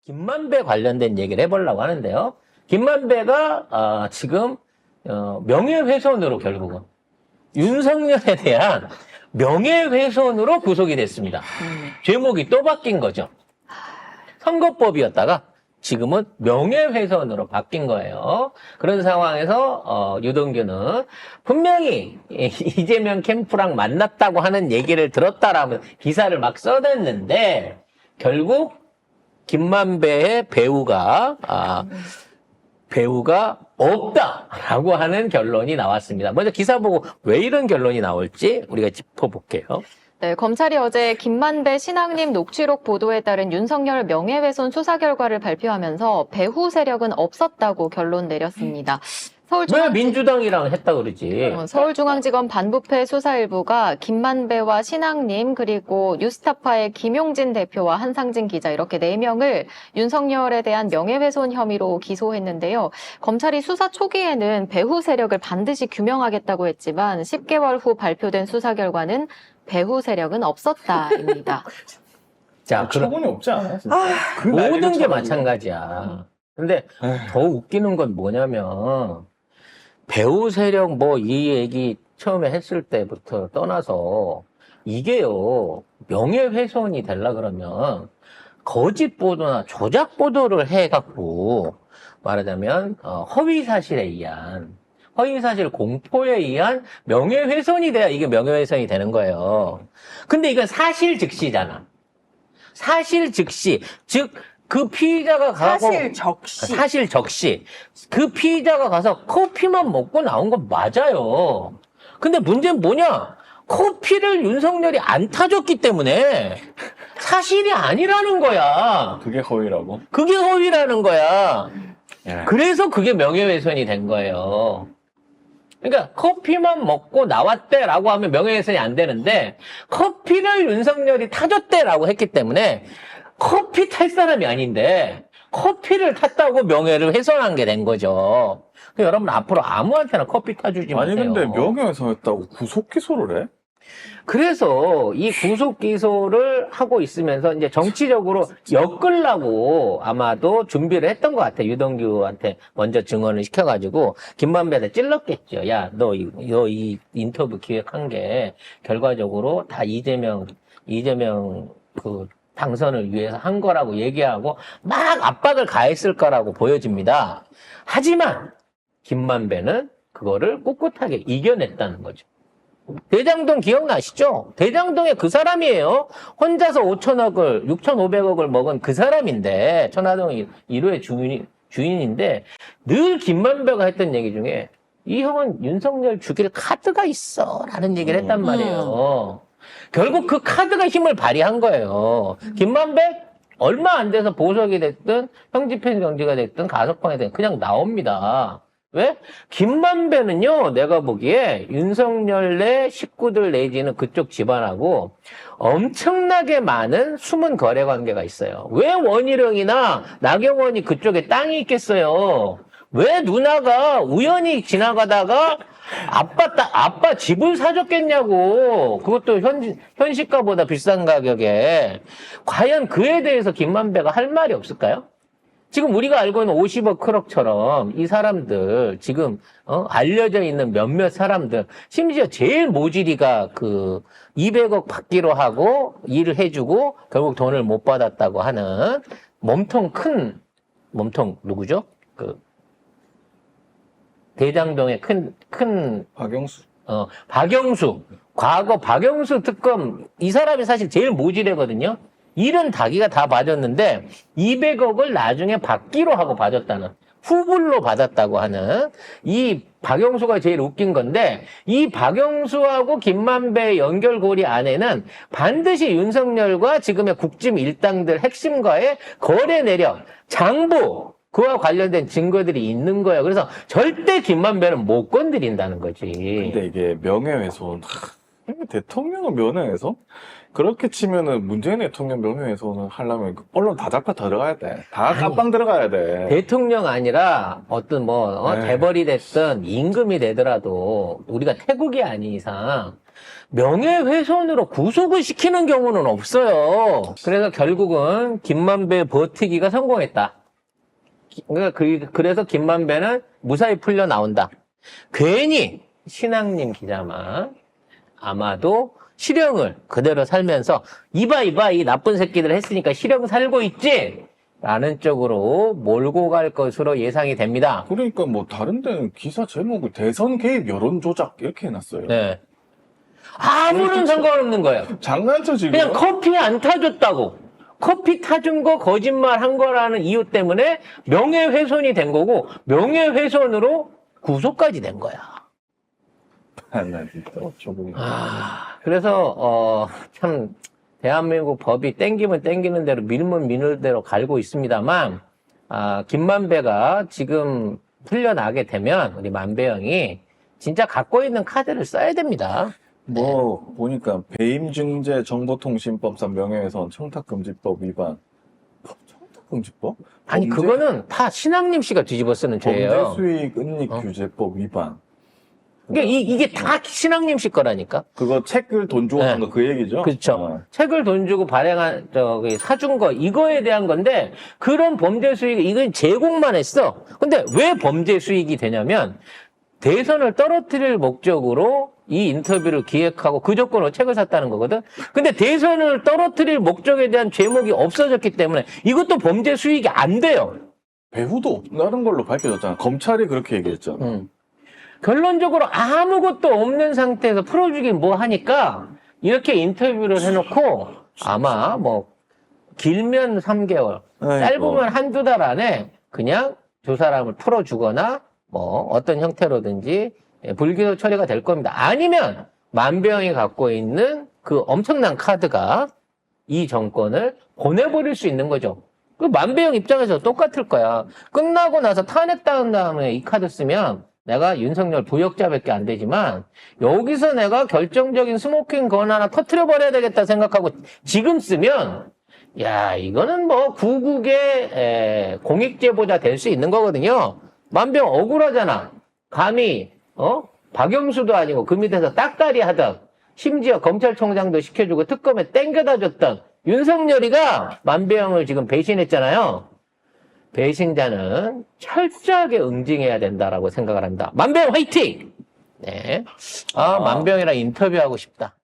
김만배 관련된 얘기를 해보려고 하는데요. 김만배가 지금 명예훼손으로 결국은 윤석열에 대한 명예훼손으로 구속이 됐습니다. 제목이 또 바뀐 거죠. 선거법이었다가 지금은 명예훼손으로 바뀐 거예요. 그런 상황에서 유동규는 분명히 이재명 캠프랑 만났다고 하는 얘기를 들었다라면 기사를 막 써댔는데 결국 김만배의 배우가 없다라고 하는 결론이 나왔습니다. 먼저 기사 보고 왜 이런 결론이 나올지 우리가 짚어볼게요. 네, 검찰이 어제 김만배 신앙님 녹취록 보도에 따른 윤석열 명예훼손 수사 결과를 발표하면서 배후 세력은 없었다고 결론 내렸습니다. 왜 민주당이랑 했다 그러지? 서울중앙지검 반부패 수사일부가 김만배와 신앙님 그리고 뉴스타파의 김용진 대표와 한상진 기자 이렇게 4명을 윤석열에 대한 명예훼손 혐의로 기소했는데요. 검찰이 수사 초기에는 배후 세력을 반드시 규명하겠다고 했지만 10개월 후 발표된 수사 결과는 배후 세력은 없었다입니다. 자, 처분이 없지 않아요? 진짜? 모든 게 마찬가지야. 근데 더 웃기는 건 뭐냐면 배후 세력 뭐 이 얘기 처음에 했을 때부터 떠나서 이게요 명예훼손이 되려 그러면 거짓 보도나 조작 보도를 해갖고 말하자면 허위 사실에 의한 허위사실 공포에 의한 명예훼손이 돼야 이게 명예훼손이 되는 거예요. 근데 이건 사실 즉시잖아. 사실 즉시. 즉, 그 피의자가 가고. 사실 적시. 그 피의자가 가서 커피만 먹고 나온 건 맞아요. 근데 문제는 뭐냐? 커피를 윤석열이 안 타줬기 때문에 사실이 아니라는 거야. 그게 허위라고? 그게 허위라는 거야. 예. 그래서 그게 명예훼손이 된 거예요. 그러니까 커피만 먹고 나왔대라고 하면 명예훼손이 안 되는데 커피를 윤석열이 타줬대라고 했기 때문에 커피 탈 사람이 아닌데 커피를 탔다고 명예를 훼손한 게 된 거죠. 그러니까 여러분 앞으로 아무한테나 커피 타주지 마세요. 아니 근데 명예훼손했다고 구속 기소를 해? 그래서 이 구속 기소를 하고 있으면서 이제 정치적으로 엮으려고 아마도 준비를 했던 것 같아. 유동규한테 먼저 증언을 시켜가지고 김만배한테 찔렀겠죠. 야, 너 이 인터뷰 기획한 게 결과적으로 다 이재명 그 당선을 위해서 한 거라고 얘기하고 막 압박을 가했을 거라고 보여집니다. 하지만 김만배는 그거를 꿋꿋하게 이겨냈다는 거죠. 대장동 기억나시죠? 대장동에 그 사람이에요. 혼자서 5천억을, 6,500억을 먹은 그 사람인데, 천화동 1호의 주인인데, 늘 김만배가 했던 얘기 중에, 이 형은 윤석열 죽일 카드가 있어. 라는 얘기를 했단 말이에요. 결국 그 카드가 힘을 발휘한 거예요. 김만배? 얼마 안 돼서 보석이 됐든, 형집행정지가 됐든, 가석방이 됐든, 그냥 나옵니다. 왜? 김만배는요, 내가 보기에 윤석열 내 식구들 내지는 그쪽 집안하고 엄청나게 많은 숨은 거래 관계가 있어요. 왜 원희룡이나 나경원이 그쪽에 땅이 있겠어요? 왜 누나가 우연히 지나가다가 아빠 집을 사줬겠냐고. 그것도 현시가보다 비싼 가격에. 과연 그에 대해서 김만배가 할 말이 없을까요? 지금 우리가 알고 있는 50억 크럭처럼 이 사람들 지금 알려져 있는 몇몇 사람들 심지어 제일 모질이가 그 200억 받기로 하고 일을 해주고 결국 돈을 못 받았다고 하는 몸통 누구죠? 그 대장동의 큰 박영수. 과거 박영수 특검 이 사람이 사실 제일 모질이거든요. 일은 자기가 다 봐줬는데 200억을 나중에 받기로 하고 봐줬다는 후불로 받았다고 하는 이 박영수가 제일 웃긴 건데 이 박영수하고 김만배 연결고리 안에는 반드시 윤석열과 지금의 국짐 일당들 핵심과의 거래 내력, 장부 그와 관련된 증거들이 있는 거예요. 그래서 절대 김만배는 못 건드린다는 거지. 근데 이게 명예훼손 대통령은 명예훼손? 그렇게 치면은 문재인 대통령 명예훼손을 하려면 언론 다 잡아 들어가야 돼. 다 깜빵 들어가야 돼. 대통령 아니라 어떤 네. 재벌이 됐든 임금이 되더라도 우리가 태국이 아닌 이상 명예훼손으로 구속을 시키는 경우는 없어요. 그래서 결국은 김만배 버티기가 성공했다. 그래서 김만배는 무사히 풀려 나온다. 괜히 신앙님 기자만 아마도 실형을 그대로 살면서 이봐 이 나쁜 새끼들 했으니까 실형 살고 있지? 라는 쪽으로 몰고 갈 것으로 예상이 됩니다. 그러니까 뭐 다른 데는 기사 제목을 대선 개입 여론 조작 이렇게 해놨어요. 네. 아무런 상관없는 거예요. 장난쳐 지금? 그냥 커피 안 타줬다고. 커피 타준 거 거짓말 한 거라는 이유 때문에 명예훼손이 된 거고, 명예훼손으로 구속까지 된 거야. 나 진짜 조금. 그래서, 참, 대한민국 법이 땡기면 땡기는 대로, 밀면 미는 대로 갈고 있습니다만, 김만배가 지금 풀려나게 되면, 우리 만배형이 진짜 갖고 있는 카드를 써야 됩니다. 뭐 보니까 배임증제 정보통신법상 명예훼손 청탁금지법 위반. 청탁금지법? 아니, 그거는 다 신앙님 씨가 뒤집어 쓰는 죄예요. 범죄수익 은닉규제법 위반. 그러니까 이게 다 신앙님 씨 거라니까. 그거 책을 돈 주고 한 거 그 얘기죠? 그렇죠. 책을 돈 주고 발행한, 사준 거, 이거에 대한 건데, 그런 범죄 수익, 이건 제공만 했어. 근데 왜 범죄 수익이 되냐면, 대선을 떨어뜨릴 목적으로 이 인터뷰를 기획하고 그 조건으로 책을 샀다는 거거든. 근데 대선을 떨어뜨릴 목적에 대한 제목이 없어졌기 때문에 이것도 범죄 수익이 안 돼요. 배후도 다른 걸로 밝혀졌잖아. 검찰이 그렇게 얘기했잖아. 결론적으로 아무것도 없는 상태에서 풀어주긴 뭐 하니까 이렇게 인터뷰를 해놓고 아마 뭐 길면 3개월, 아이고. 짧으면 한두 달 안에 그냥 두 사람을 풀어주거나 뭐 어떤 형태로든지 불기소 처리가 될 겁니다. 아니면 만배형이 갖고 있는 그 엄청난 카드가 이 정권을 보내버릴 수 있는 거죠. 그 만배형 입장에서 똑같을 거야. 끝나고 나서 탄핵당한 다음에 이 카드 쓰면 내가 윤석열 부역자밖에 안 되지만 여기서 내가 결정적인 스모킹 건 하나 터트려버려야 되겠다 생각하고 지금 쓰면 야 이거는 뭐 구국의 공익제보자 될 수 있는 거거든요. 만병 억울하잖아. 감히 박영수도 아니고 그 밑에서 딱다리 하던 심지어 검찰총장도 시켜주고 특검에 땡겨다 줬던 윤석열이가 만병을 지금 배신했잖아요. 배신자는 철저하게 응징해야 된다라고 생각을 합니다. 만병 화이팅! 네. 만병이랑 인터뷰하고 싶다.